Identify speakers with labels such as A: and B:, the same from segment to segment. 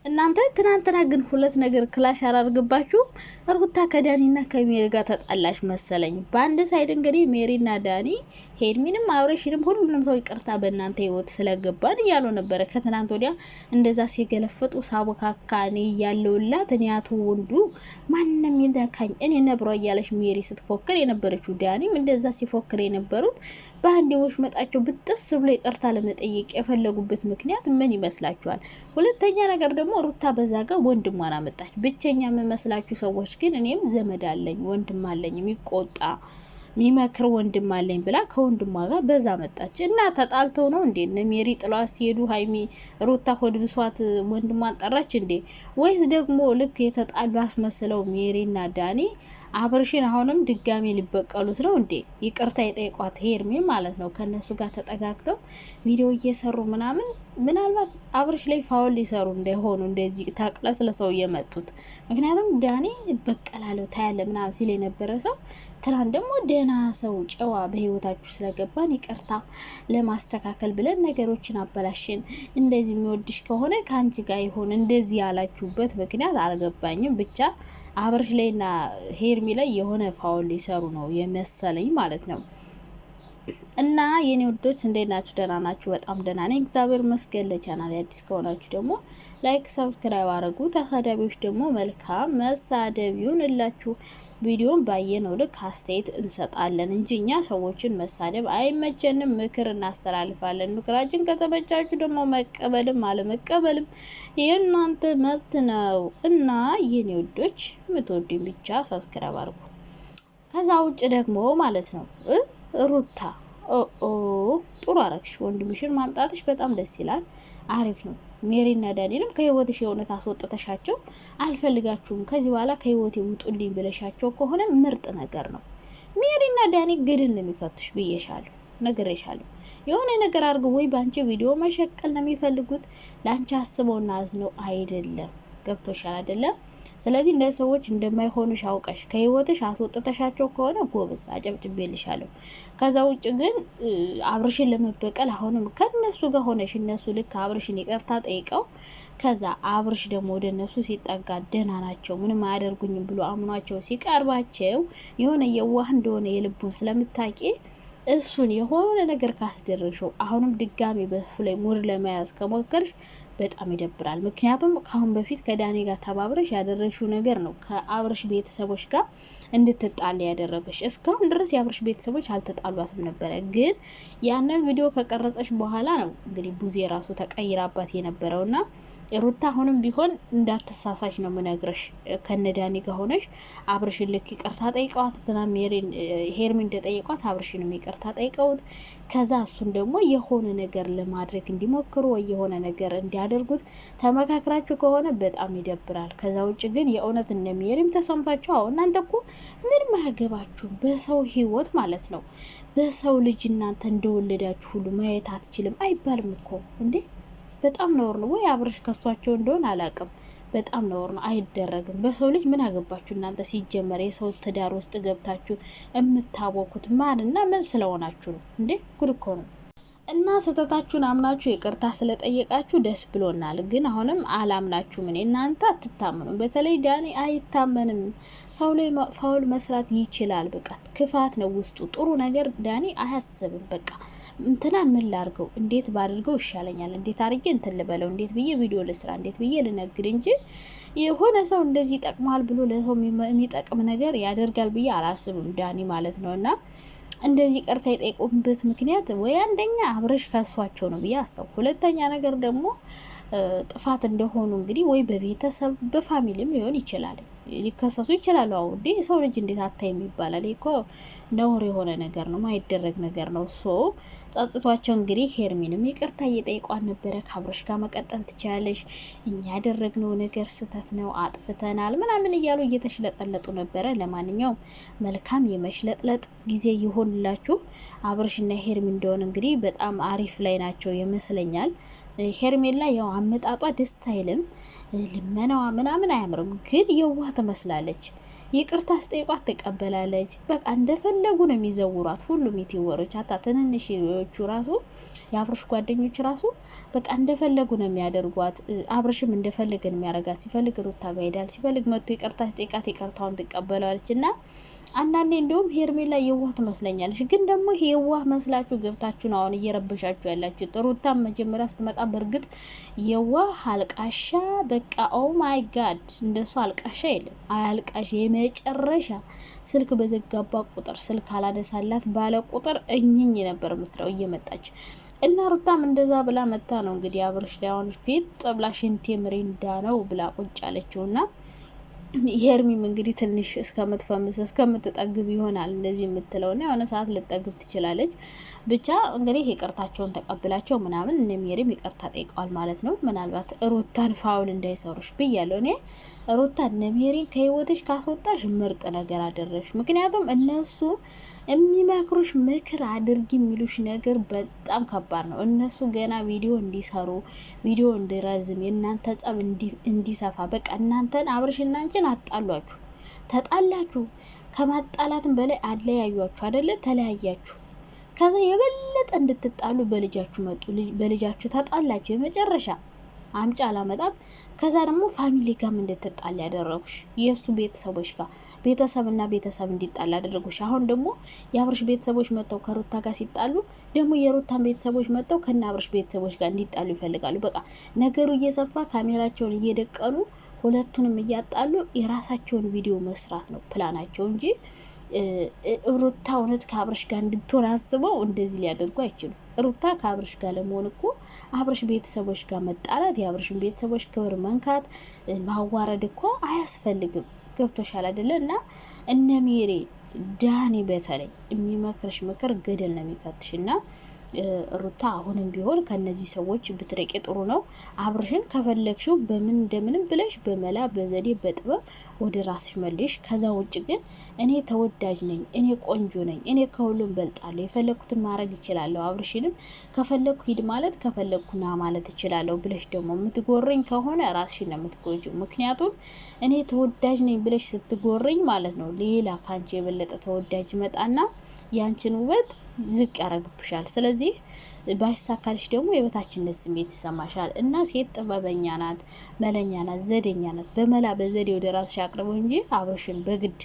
A: እናንተ ትናንትና ግን ሁለት ነገር ክላሽ አላርግባችሁ። ሩታ ከዳኒና ከሜሪ ጋር ተጣላሽ መሰለኝ። በአንድ ሳይድ እንግዲህ ሜሪና ዳኒ ሄድሚንም አብረሽንም ሁሉንም ሰው ይቅርታ በእናንተ ህይወት ስለገባን እያሉ ነበረ። ከትናንት ወዲያ እንደዛ ሲገለፈጡ ሳቦካካ እኔ እያለውላት እኔ አቶ ወንዱ ማንም ይነካኝ እኔ ነብሯ እያለች ሜሪ ስትፎክር የነበረችው ዳኒም እንደዛ ሲፎክር የነበሩት በአንድ ወሽመጣቸው ብጥስ ብሎ ይቅርታ ለመጠየቅ የፈለጉበት ምክንያት ምን ይመስላችኋል? ሁለተኛ ነገር ደግሞ ሩታ በዛ ጋር ወንድሟን አመጣች። ብቸኛ የምመስላችሁ ሰዎች ግን እኔም ዘመድ አለኝ ወንድም አለኝ የሚቆጣ ሚመክር ወንድም አለኝ ብላ ከወንድሟ ጋር በዛ መጣች። እና ተጣልተው ነው እንዴ እነ ሜሪ ጥሏት ሲሄዱ ሀይሚ ሩታ ሆድ ብሷት ወንድሟን ጠራች እንዴ? ወይስ ደግሞ ልክ የተጣሉ አስመስለው ሜሪና ዳኒ አብርሽን አሁንም ድጋሚ ሊበቀሉት ነው እንዴ? ይቅርታ የጠይቋት ሄርሜ ማለት ነው። ከነሱ ጋር ተጠጋግተው ቪዲዮ እየሰሩ ምናልባት አብርሽ ላይ ፋውል ሊሰሩ እንደሆኑ እንደዚህ ተቅለስለሰው የመጡት። ምክንያቱም ዳኒ በቀላለው ታያለ ምናምን ሲል የነበረ ሰው ትናንት ደግሞ ደህና ሰው ጨዋ በህይወታችሁ ስለገባን ይቅርታ ለማስተካከል ብለን ነገሮችን አበላሽን፣ እንደዚህ የሚወድሽ ከሆነ ከአንቺ ጋር ይሆን እንደዚህ ያላችሁበት ምክንያት አልገባኝም። ብቻ አብርሽ ላይና ሄርሚ ላይ የሆነ ፋውል ሊሰሩ ነው የመሰለኝ ማለት ነው። እና የኔ ውዶች እንዴት ናችሁ? ደህና ናችሁ? በጣም ደህና ነኝ እግዚአብሔር ይመስገን። ለቻናል አዲስ ከሆናችሁ ደግሞ ላይክ ሰብስክራይብ አድርጉ። ተሳዳቢዎች ደግሞ መልካም መሳደብ ይሁንላችሁ። ቪዲዮን ባየነው ልክ አስተያየት እንሰጣለን እንጂ እኛ ሰዎችን መሳደብ አይመቸንም። ምክር እናስተላልፋለን። ምክራችን ከተመቻችሁ ደግሞ መቀበልም አለመቀበልም የእናንተ መብት ነው። እና የኔ ውዶች የምትወዱኝ ብቻ ሰብስክራይብ አድርጉ። ከዛ ውጭ ደግሞ ማለት ነው ሩታ ጥሩ አረግሽ። ወንድምሽን ማምጣትሽ በጣም ደስ ይላል፣ አሪፍ ነው። ሜሪና ዳኒንም ከህይወትሽ የእውነት አስወጥተሻቸው አልፈልጋችሁም ከዚህ በኋላ ከህይወቴ ውጡልኝ ብለሻቸው ከሆነ ምርጥ ነገር ነው። ሜሪና ዳኒ ግድን ነው የሚከቱሽ ብዬሻለሁ፣ ነግሬሻለሁ። የሆነ ነገር አድርገው ወይ ባንቺ ቪዲዮ መሸቀል ነው የሚፈልጉት። ላንቺ አስበውና አዝነው አይደለም። ገብቶሻል አይደለም? ስለዚህ እንደ ሰዎች እንደማይሆኑሽ አውቀሽ ከህይወትሽ አስወጥተሻቸው ከሆነ ጎበዝ አጨብጭቤልሻለሁ። ከዛ ውጭ ግን አብርሽን ለመበቀል አሁንም ከነሱ ጋር ሆነሽ እነሱ ልክ አብርሽን ይቅርታ ጠይቀው ከዛ አብርሽ ደግሞ ወደ እነሱ ሲጠጋ ደህና ናቸው ምንም አያደርጉኝም ብሎ አምኗቸው ሲቀርባቸው የሆነ የዋህ እንደሆነ የልቡን ስለምታቂ እሱን የሆነ ነገር ካስደረግሽው አሁንም ድጋሚ በሱ ላይ ሙድ ለመያዝ ከሞከርሽ በጣም ይደብራል። ምክንያቱም ካሁን በፊት ከዳኒ ጋር ተባብረሽ ያደረግሽው ነገር ነው ከአብርሽ ቤተሰቦች ጋር እንድትጣል ያደረገሽ። እስካሁን ድረስ የአብርሽ ቤተሰቦች አልተጣሏትም ነበረ፣ ግን ያንን ቪዲዮ ከቀረጸሽ በኋላ ነው እንግዲህ ቡዜ ራሱ ተቀይራባት የነበረውና ሩታ አሁንም ቢሆን እንዳትሳሳች ነው ምነግረሽ። ከነዳኒ ጋር ሆነሽ አብርሽን ልክ ይቅርታ ጠይቀዋት ዝና ሄርሚ እንደጠየቋት አብርሽንም ይቅርታ ጠይቀውት ከዛ እሱን ደግሞ የሆነ ነገር ለማድረግ እንዲሞክሩ ወይ የሆነ ነገር እንዲያደርጉት ተመካክራችሁ ከሆነ በጣም ይደብራል። ከዛ ውጭ ግን የእውነት እንደሚሄድም ተሰምታችሁ እናንተ እኮ ምንም አያገባችሁ በሰው ህይወት ማለት ነው። በሰው ልጅ እናንተ እንደወለዳችሁ ሁሉ ማየት አትችልም አይባልም እኮ እንዴ! በጣም ነውር ነው። ወይ አብርሽ ከሷቸው እንደሆነ አላቅም። በጣም ነውር ነው፣ አይደረግም። በሰው ልጅ ምን አገባችሁ እናንተ? ሲጀመር የሰው ትዳር ውስጥ ገብታችሁ የምታወቁት ማንና ምን ስለሆናችሁ ነው እንዴ? ጉድ እኮ ነው። እና ስህተታችሁን አምናችሁ ይቅርታ ስለጠየቃችሁ ደስ ብሎናል። ግን አሁንም አላምናችሁም። እናንተ አትታመኑም። በተለይ ዳኒ አይታመንም። ሰው ላይ ፋውል መስራት ይችላል። በቃ ክፋት ነው ውስጡ። ጥሩ ነገር ዳኒ አያስብም። በቃ እንትና ምን ላርገው፣ እንዴት ባድርገው ይሻለኛል፣ እንዴት አርጌ እንትን ልበለው፣ እንዴት ብዬ ቪዲዮ ልስራ፣ እንዴት ብዬ ልነግድ እንጂ የሆነ ሰው እንደዚህ ይጠቅማል ብሎ ለሰው የሚጠቅም ነገር ያደርጋል ብዬ አላስብም ዳኒ ማለት ነውና እንደዚህ ቅርታ የጠየቁበት ምክንያት ወይ አንደኛ አብረሽ ከሷቸው ነው ብዬ አሰብኩ። ሁለተኛ ነገር ደግሞ ጥፋት እንደሆኑ እንግዲህ ወይ በቤተሰብ በፋሚሊም ሊሆን ይችላል፣ ሊከሰሱ ይችላሉ። አሁን እንዴ ሰው ልጅ እንዴት አታይም ይባላል እኮ፣ ነውር የሆነ ነገር ነው፣ ማይደረግ ነገር ነው። ጸጽቷቸው እንግዲህ ሄርሚንም ይቅርታ እየጠየቋት ነበረ። ከአብረሽ ጋር መቀጠል ትችላለሽ፣ እኛ ያደረግነው ነገር ስህተት ነው፣ አጥፍተናል ምናምን እያሉ እየተሽለጠለጡ ነበረ። ለማንኛውም መልካም የመሽለጥለጥ ጊዜ ይሆንላችሁ። አብረሽና ሄርሚ እንደሆነ እንግዲህ በጣም አሪፍ ላይ ናቸው ይመስለኛል። ሄርሜላ ያው አመጣጧ ደስ አይልም፣ ልመናዋ ምናምን አያምርም፣ ግን የዋህ ትመስላለች። ይቅርታ አስጠይቋት ተቀበላለች። በቃ እንደፈለጉ ነው የሚዘውሯት ሁሉም ዩቲዩበሮች፣ አታ ትንንሾቹ ራሱ የአብርሽ ጓደኞች ራሱ በቃ እንደፈለጉ ነው የሚያደርጓት። አብርሽም እንደፈለገ ነው የሚያረጋት። ሲፈልግ ሩታ ጋር ሄዳል፣ ሲፈልግ መጥቶ ይቅርታ አስጠይቃት ይቅርታውን ትቀበላለች። እና አንዳንዴ እንደውም ሄርሜላ የዋህ ትመስለኛለች። ግን ደግሞ ይሄ የዋህ መስላችሁ ገብታችሁ ነው አሁን እየረበሻችሁ ያላችሁ። ሩታም መጀመሪያ ስትመጣ በእርግጥ የዋህ አልቃሻ፣ በቃ ኦ ማይ ጋድ እንደሱ አልቃሻ የለም። አልቃሽ የመጨረሻ ስልክ በዘጋባ ቁጥር ስልክ አላነሳላት ባለ ቁጥር እኝኝ ነበር የምትለው እየመጣች እና ሩታም እንደዛ ብላ መታ ነው እንግዲህ አብርሽ ላይ አሁን ፊት ጠብላ ሽንቴ ምሪንዳ ነው ብላ ቁጭ አለችውና ሄርሚም እንግዲህ ትንሽ እስከምትፈምስ እስከምትጠግብ ይሆናል እንደዚህ የምትለውና የሆነ ሰዓት ልጠግብ ትችላለች። ብቻ እንግዲህ ይቅርታቸውን ተቀብላቸው ምናምን እነ ሜሪም ይቅርታ ጠይቀዋል ማለት ነው። ምናልባት ሩታን ፋውል እንዳይሰሩሽ ብያለሁ እኔ። ሩታ እነ ሜሪን ከህይወትሽ ካስወጣሽ ምርጥ ነገር አደረሽ። ምክንያቱም እነሱ የሚመክሩሽ ምክር አድርጊ የሚሉሽ ነገር በጣም ከባድ ነው። እነሱ ገና ቪዲዮ እንዲሰሩ ቪዲዮ እንዲረዝም የእናንተ ጸብ እንዲሰፋ በቃ እናንተን አብርሽና አንቺን አጣሏችሁ፣ ተጣላችሁ፣ ከማጣላትም በላይ አለያዩችሁ አይደለ? ተለያያችሁ። ከዛ የበለጠ እንድትጣሉ በልጃችሁ መጡ። በልጃችሁ ተጣላችሁ የመጨረሻ አምጫ አላመጣም። ከዛ ደግሞ ፋሚሊ ጋርም እንድትጣል ያደረጉሽ የሱ ቤተሰቦች ጋር ቤተሰብና ቤተሰብ እንዲጣል ያደረጉሽ። አሁን ደግሞ የአብርሽ ቤተሰቦች መጥተው ከሩታ ጋር ሲጣሉ ደግሞ የሩታን ቤተሰቦች መጥተው ከና አብርሽ ቤተሰቦች ጋር እንዲጣሉ ይፈልጋሉ። በቃ ነገሩ እየሰፋ ካሜራቸውን እየደቀኑ ሁለቱንም እያጣሉ የራሳቸውን ቪዲዮ መስራት ነው ፕላናቸው እንጂ ሩታ እውነት ከአብርሽ ጋር እንድትሆን አስበው እንደዚህ ሊያደርጉ አይችሉም። ሩታ ከአብርሽ ጋር ለመሆን እኮ አብርሽ ቤተሰቦች ጋር መጣላት፣ የአብርሽን ቤተሰቦች ክብር መንካት፣ ማዋረድ እኮ አያስፈልግም። ገብቶሻል አይደለ? እና እነ ሜሪ ዳኒ በተለይ የሚመክርሽ ምክር ገደል ነው የሚከትሽ። እና ሩታ አሁንም ቢሆን ከነዚህ ሰዎች ብትረቂ ጥሩ ነው። አብርሽን ከፈለግሽው በምን እንደምንም ብለሽ በመላ በዘዴ በጥበብ ወደ ራስሽ መልሽ። ከዛ ውጭ ግን እኔ ተወዳጅ ነኝ፣ እኔ ቆንጆ ነኝ፣ እኔ ከሁሉም በልጣለሁ፣ የፈለግኩትን ማድረግ እችላለሁ፣ አብርሽንም ከፈለግኩ ሂድ ማለት ከፈለግኩ ና ማለት እችላለሁ ብለሽ ደግሞ የምትጎረኝ ከሆነ ራስሽን ነው የምትጎጂው። ምክንያቱም እኔ ተወዳጅ ነኝ ብለሽ ስትጎረኝ ማለት ነው ሌላ ካንቺ የበለጠ ተወዳጅ መጣና ያንቺን ውበት ዝቅ ያረግብሻል። ስለዚህ ባይሳካልሽ ደግሞ የበታችነት ስሜት ይሰማሻል። እና ሴት ጥበበኛ ናት፣ መለኛ ናት፣ ዘዴኛ ናት። በመላ በዘዴ ወደ ራስሽ አቅርበው እንጂ አብርሽን በግድ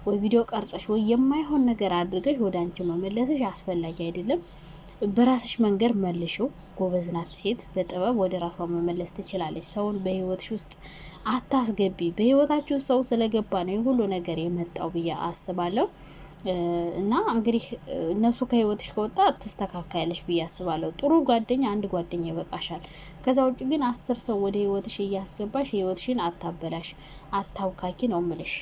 A: ወይ ቪዲዮ ቀርጸሽ ወይ የማይሆን ነገር አድርገሽ ወደ አንቺ መመለስሽ አስፈላጊ አይደለም። በራስሽ መንገድ መልሽው። ጎበዝ ናት ሴት፣ በጥበብ ወደ ራሷ መመለስ ትችላለች። ሰውን በህይወትሽ ውስጥ አታስገቢ። በህይወታችሁ ሰው ስለገባ ነው ሁሉ ነገር የመጣው ብዬ አስባለሁ። እና እንግዲህ እነሱ ከህይወትሽ ከወጣ ትስተካከያለሽ ብዬ አስባለሁ። ጥሩ ጓደኛ አንድ ጓደኛ ይበቃሻል። ከዛ ውጭ ግን 10 ሰው ወደ ህይወትሽ እያስገባሽ ህይወትሽን አታበላሽ፣ አታውካኪ ነው ምልሽ።